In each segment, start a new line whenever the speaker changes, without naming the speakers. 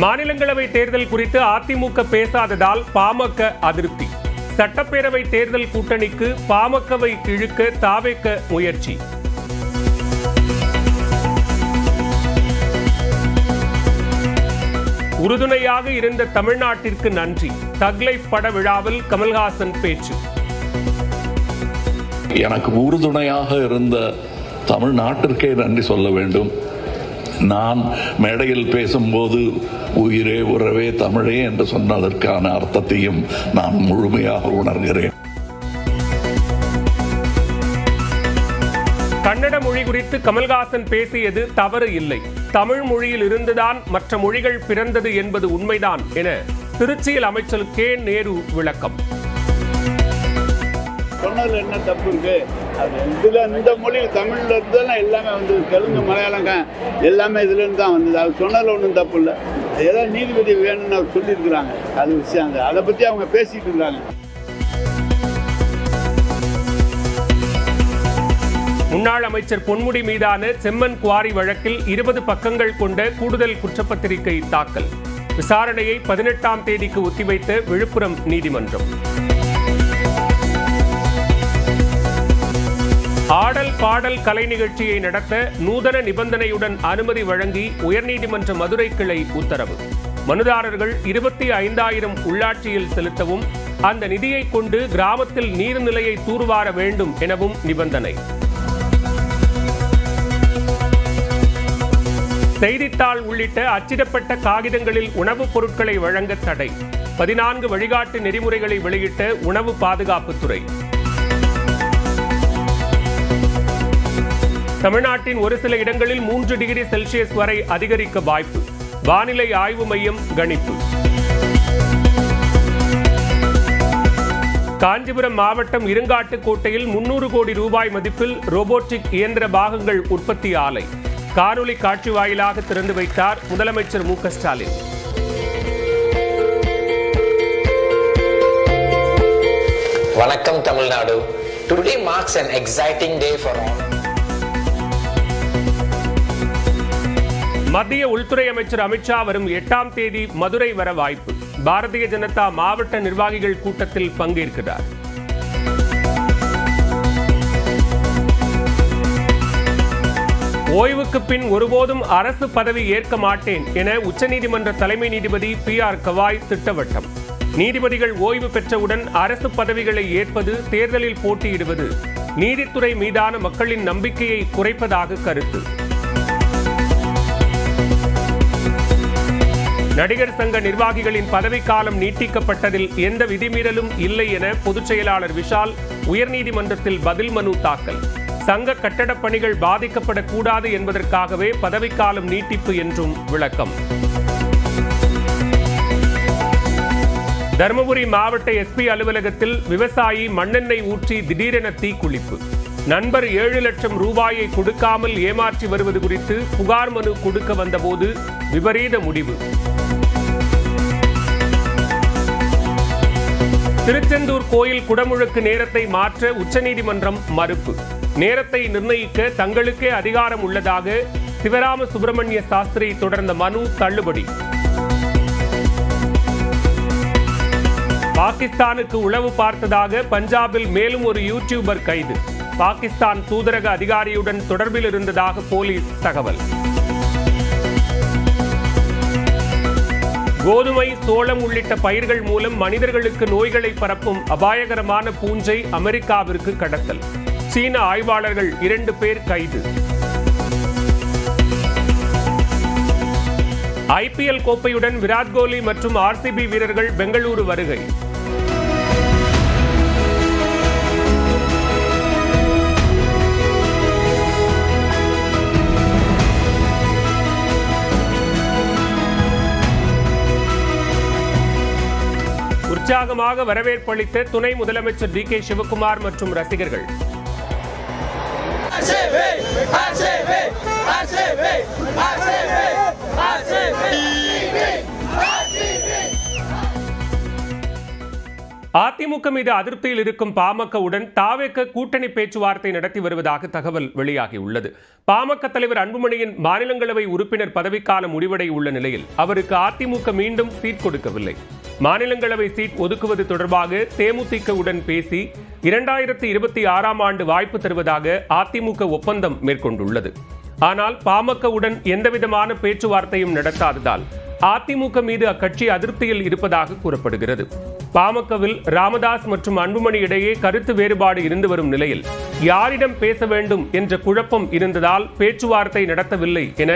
மாநிலங்களவை தேர்தல் குறித்து அதிமுக பேசாததால் பாமக அதிருப்தி. சட்டப்பேரவை தேர்தல் கூட்டணிக்கு பாமகவை இழுக்க தாவேக முயற்சி. உறுதுணையாக இருந்த தமிழ்நாட்டிற்கு நன்றி. தக் லைஃப் பட விழாவில் கமல்ஹாசன் பேச்சு.
எனக்கு உறுதுணையாக இருந்த தமிழ்நாட்டிற்கே நன்றி சொல்ல வேண்டும். நான் மேடையில் பேசும்போது உயிரே உறவே தமிழே என்று சொன்னதற்கான அர்த்தத்தையும் நான் முழுமையாக உணர்கிறேன்.
கன்னட மொழி குறித்து கமல்ஹாசன் பேசியது தவறு இல்லை. தமிழ் மொழியில் இருந்துதான் மற்ற மொழிகள் பிறந்தது என்பது உண்மைதான் என திருச்சியில் அமைச்சர் கே. நேரு விளக்கம்.
சொன்னதுல என்ன தப்பு இருக்கு? அது இதுல இந்த மொழியில் தமிழ்ல இருந்து எல்லாமே வந்து தெலுங்கு மலையாளங்க எல்லாமே இதுல இருந்து தான் வந்தது. அது சொன்னதுல ஒன்றும் தப்பு இல்லை. ஏதாவது நீதிபதி வேணும்னு அவர் சொல்லியிருக்கிறாங்க. அது விஷயம் அதை பத்தி அவங்க பேசிட்டு இருக்காங்க.
முன்னாள் அமைச்சர் பொன்முடி மீதான செம்மன் குவாரி வழக்கில் 20 பக்கங்கள் கொண்ட கூடுதல் குற்றப்பத்திரிகை தாக்கல். விசாரணையை 18ஆம் தேதிக்கு ஒத்திவைத்த விழுப்புரம் நீதிமன்றம். ஆடல் பாடல் கலை நிகழ்ச்சியை நடத்த நூதன நிபந்தனையுடன் அனுமதி வழங்கி உயர்நீதிமன்ற மதுரை கிளை உத்தரவு. மனுதாரர்கள் 25,000 உள்ளாட்சியில் செலுத்தவும் அந்த நிதியை கொண்டு கிராமத்தில் நீர்நிலையை தூர்வார வேண்டும் எனவும் நிபந்தனை. செய்தித்தாள் உள்ளிட்ட அச்சிடப்பட்ட காகிதங்களில் உணவுப் பொருட்களை வழங்க தடை. 14 வழிகாட்டு நெறிமுறைகளை வெளியிட்ட உணவு பாதுகாப்புத்துறை. தமிழ்நாட்டின் ஒரு சில இடங்களில் 3 டிகிரி செல்சியஸ் வரை அதிகரிக்க வாய்ப்பு. வானிலை ஆய்வு மையம் கணிப்பு. காஞ்சிபுரம் மாவட்டம் இருங்காட்டுக்கோட்டையில் 300 கோடி ரூபாய் மதிப்பில் ரோபோட்டிக் இயந்திர பாகங்கள் உற்பத்தி ஆலை காணொலி காட்சி வாயிலாக திறந்து வைத்தார் முதலமைச்சர் மு. க. ஸ்டாலின்.
வணக்கம் Tamil Nadu. Today marks an exciting day for all.
மத்திய உள்துறை அமைச்சர் அமித்ஷா வரும் 8ஆம் தேதி மதுரை வர வாய்ப்பு. பாரதிய ஜனதா மாவட்ட நிர்வாகிகள் கூட்டத்தில் பங்கேற்கிறார். ஓய்வுக்கு பின் ஒருபோதும் அரசு பதவி ஏற்க மாட்டேன் என உச்சநீதிமன்ற தலைமை நீதிபதி PR கவாய் திட்டவட்டம். நீதிபதிகள் ஓய்வு பெற்றவுடன் அரசு பதவிகளை ஏற்பது, தேர்தலில் போட்டியிடுவது நீதித்துறை மீதான மக்களின் நம்பிக்கையை குறைப்பதாக கருத்து. நடிகர் சங்க நிர்வாகிகளின் பதவிக்காலம் நீட்டிக்கப்பட்டதில் எந்த விதிமீறலும் இல்லை என பொதுச் செயலாளர் விஷால் உயர்நீதிமன்றத்தில் பதில் மனு தாக்கல். சங்க கட்டடப் பணிகள் பாதிக்கப்படக்கூடாது என்பதற்காகவே பதவிக்காலம் நீட்டிப்பு என்றும் விளக்கம். தருமபுரி மாவட்ட SP அலுவலகத்தில் விவசாயி மண்ணெண்ணெய் ஊற்றி திடீரென தீக்குளிப்பு. நண்பர் 7 லட்சம் ரூபாயை கொடுக்காமல் ஏமாற்றி வருவது குறித்து புகார் மனு கொடுக்க வந்தபோது விபரீத முடிவு. திருச்செந்தூர் கோயில் குடமுழுக்கு நேரத்தை மாற்ற உச்சநீதிமன்றம் மறுப்பு. நேரத்தை நிர்ணயிக்க தங்களுக்கே அதிகாரம் உள்ளதாக சிவராம சுப்பிரமணிய சாஸ்திரி தொடர்ந்த மனு தள்ளுபடி. பாகிஸ்தானுக்கு உளவு பார்த்ததாக பஞ்சாபில் மேலும் ஒரு யூடியூபர் கைது. பாகிஸ்தான் தூதரக அதிகாரியுடன் தொடர்பில் இருந்ததாக போலீஸ் தகவல். கோதுமை, சோளம் உள்ளிட்ட பயிர்கள் மூலம் மனிதர்களுக்கு நோய்களை பரப்பும் அபாயகரமான பூஞ்சை அமெரிக்காவிற்கு கடத்தல். சீன ஆய்வாளர்கள் 2 பேர் கைது. IPL கோப்பையுடன் விராட் கோலி மற்றும் RCB வீரர்கள் பெங்களூரு வருகை. உற்சாகமாக வரவேற்பளித்த துணை முதலமைச்சர் DK சிவக்குமார் மற்றும் ரசிகர்கள். அதிமுக மீது அதிருப்தியில் இருக்கும் பாமகவுடன் தாவேக கூட்டணி பேச்சுவார்த்தை நடத்தி வருவதாக தகவல் வெளியாகியுள்ளது. பாமக தலைவர் அன்புமணியின் மாநிலங்களவை உறுப்பினர் பதவிக்காலம் முடிவடைய உள்ள நிலையில் அவருக்கு அதிமுக மீண்டும் சீட் கொடுக்கவில்லை. மாநிலங்களவை சீட் ஒதுக்குவது தொடர்பாக தேமுதிகவுடன் பேசி 2026ஆம் ஆண்டு வாய்ப்பு தருவதாக அதிமுக ஒப்பந்தம் மேற்கொண்டுள்ளது. ஆனால் பாமகவுடன் எந்தவிதமான பேச்சுவார்த்தையும் நடத்தாததால் அதிமுக மீது அக்கட்சி அதிருப்தியில் இருப்பதாக கூறப்படுகிறது. பாமகவில் ராமதாஸ் மற்றும் அன்புமணி இடையே கருத்து வேறுபாடு இருந்து வரும் நிலையில் யாரிடம் பேச வேண்டும் என்ற குழப்பம் இருந்ததால் பேச்சுவார்த்தை நடத்தவில்லை என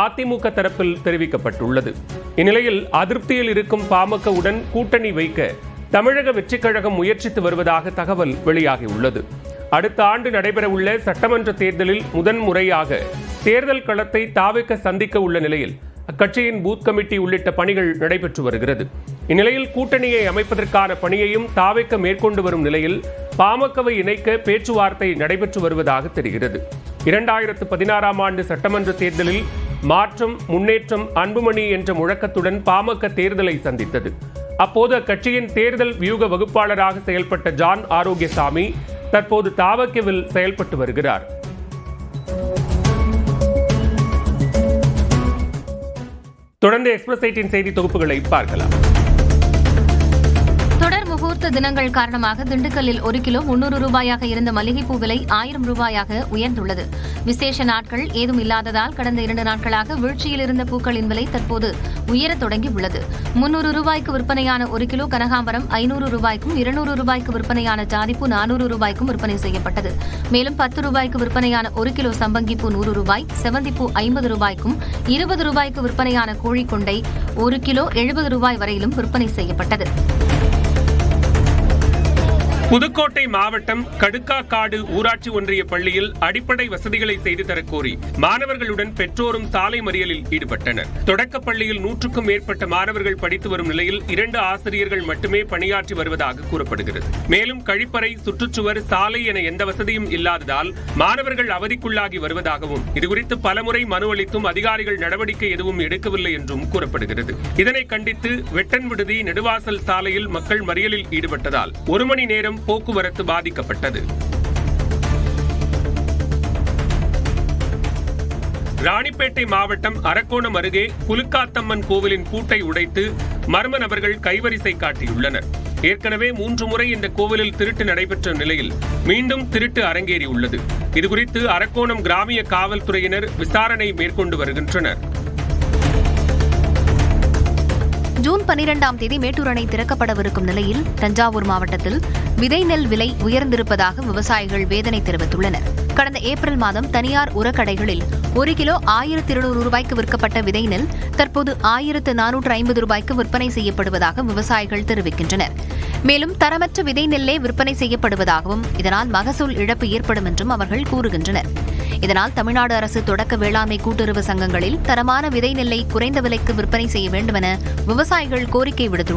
அதிமுக தரப்பில் தெரிவிக்கப்பட்டுள்ளது. இந்நிலையில் அதிருப்தியில் இருக்கும் பாமகவுடன் கூட்டணி வைக்க தமிழக வெற்றிக் கழகம் முயற்சித்து வருவதாக தகவல் வெளியாகியுள்ளது. அடுத்த ஆண்டு நடைபெறவுள்ள சட்டமன்ற தேர்தலில் முதன்முறையாக தேர்தல் களத்தை தாவேக சந்திக்க உள்ள நிலையில் அக்கட்சியின் பூத் கமிட்டி உள்ளிட்ட பணிகள் நடைபெற்று வருகிறது. இந்நிலையில் கூட்டணியை அமைப்பதற்கான பணியையும் தாவேக மேற்கொண்டு வரும் நிலையில் பாமகவை இணைக்க பேச்சுவார்த்தை நடைபெற்று வருவதாக தெரிகிறது. 2016ஆம் ஆண்டு சட்டமன்ற தேர்தலில் மாற்றம், முன்னேற்றம், அன்புமணி என்ற முழக்கத்துடன் பாமக தேர்தலை சந்தித்தது. அப்போது அக்கட்சியின் தேர்தல் வியூக வகுப்பாளராக செயல்பட்ட ஜான் ஆரோக்கியசாமி தற்போது தாவேகவில் செயல்பட்டு வருகிறார். தொடர்ந்து எக்ஸ்பிரஸ் 8 செய்தி தொகுப்புகளை பார்க்கலாம்.
தொடர் முகூர்த்த தினங்கள் காரணமாக திண்டுக்கல்லில் 1 கிலோ 300 ரூபாயாக இருந்த மல்லிகைப்பூ விலை 1000 ரூபாயாக உயர்ந்துள்ளது. விசேஷ நாட்கள் ஏதும் இல்லாததால் கடந்த 2 நாட்களாக வீழ்ச்சியில் இருந்த பூக்களின் விலை தற்போது உயரத் தொடங்கியுள்ளது. 300 ரூபாய்க்கு விற்பனையான 1 கிலோ கனகாம்பரம் 500 ரூபாய்க்கும், 200 ரூபாய்க்கு விற்பனையான ஜாதிப்பூ 400 ரூபாய்க்கும் விற்பனை செய்யப்பட்டது. மேலும் 10 ரூபாய்க்கு விற்பனையான 1 கிலோ சம்பங்கிப்பூ 100 ரூபாய், செவந்திப்பூ 50 ரூபாய்க்கும், 20 ரூபாய்க்கு விற்பனையான கோழிக்கொண்டை 1 கிலோ 70 ரூபாய் வரையிலும் விற்பனை செய்யப்பட்டது.
புதுக்கோட்டை மாவட்டம் கடுக்காக்காடு ஊராட்சி ஒன்றிய பள்ளியில் அடிப்படை வசதிகளை செய்து தரக்கோரி மாணவர்களுடன் பெற்றோரும் சாலை மறியலில் ஈடுபட்டனர். தொடக்கப் பள்ளியில் 100க்கும் மேற்பட்ட மாணவர்கள் படித்து வரும் நிலையில் 2 ஆசிரியர்கள் மட்டுமே பணியாற்றி வருவதாக கூறப்படுகிறது. மேலும் கழிப்பறை, சுற்றுச்சுவர், சாலை என எந்த வசதியும் இல்லாததால் மாணவர்கள் அவதிக்குள்ளாகி வருவதாகவும், இதுகுறித்து பலமுறை மனு அளித்தும் அதிகாரிகள் நடவடிக்கை எதுவும் எடுக்கவில்லை என்றும் கூறப்படுகிறது. இதனை கண்டித்து வெட்டன் விடுதி, நெடுவாசல் சாலையில் மக்கள் மறியலில் ஈடுபட்டதால் 1 மணி நேரம் போக்குவரத்து பாதிக்கப்பட்டது. ராணிப்பேட்டை மாவட்டம் அரக்கோணம் அருகே புலுக்காத்தம்மன் கோவிலின் பூட்டை உடைத்து மர்ம நபர்கள் கைவரிசை காட்டியுள்ளனர். ஏற்கனவே 3 முறை இந்த கோவிலில் திருட்டு நடைபெற்ற நிலையில் மீண்டும் திருட்டு அரங்கேறியுள்ளது. இதுகுறித்து அரக்கோணம் கிராமிய காவல்துறையினர் விசாரணை மேற்கொண்டு வருகின்றனர்.
ஜூன் 12ஆம் தேதி மேட்டூர் அணை திறக்கப்படவிருக்கும் நிலையில் தஞ்சாவூர் மாவட்டத்தில் விதை நெல் விலை உயர்ந்திருப்பதாக விவசாயிகள் வேதனை தெரிவித்துள்ளனர். கடந்த ஏப்ரல் மாதம் தனியார் உரக்கடைகளில் 1 கிலோ 1200 ரூபாய்க்கு விற்கப்பட்ட விதை நெல் தற்போது 1450 ரூபாய்க்கு விற்பனை செய்யப்படுவதாக விவசாயிகள் தெரிவிக்கின்றனர். மேலும் தரமற்ற விதை நெல்லே விற்பனை செய்யப்படுவதாகவும், இதனால் மகசூல் இழப்பு ஏற்படும் என்றும் அவர்கள் கூறுகின்றனர். இதனால் தமிழ்நாடு அரசு தொடக்க வேளாண்மை கூட்டுறவு சங்கங்களில் தரமான விதை நெல்லை குறைந்த விலைக்கு விற்பனை செய்ய வேண்டும் என விவசாயிகள் கோரிக்கை விடுத்துள்ளனர்.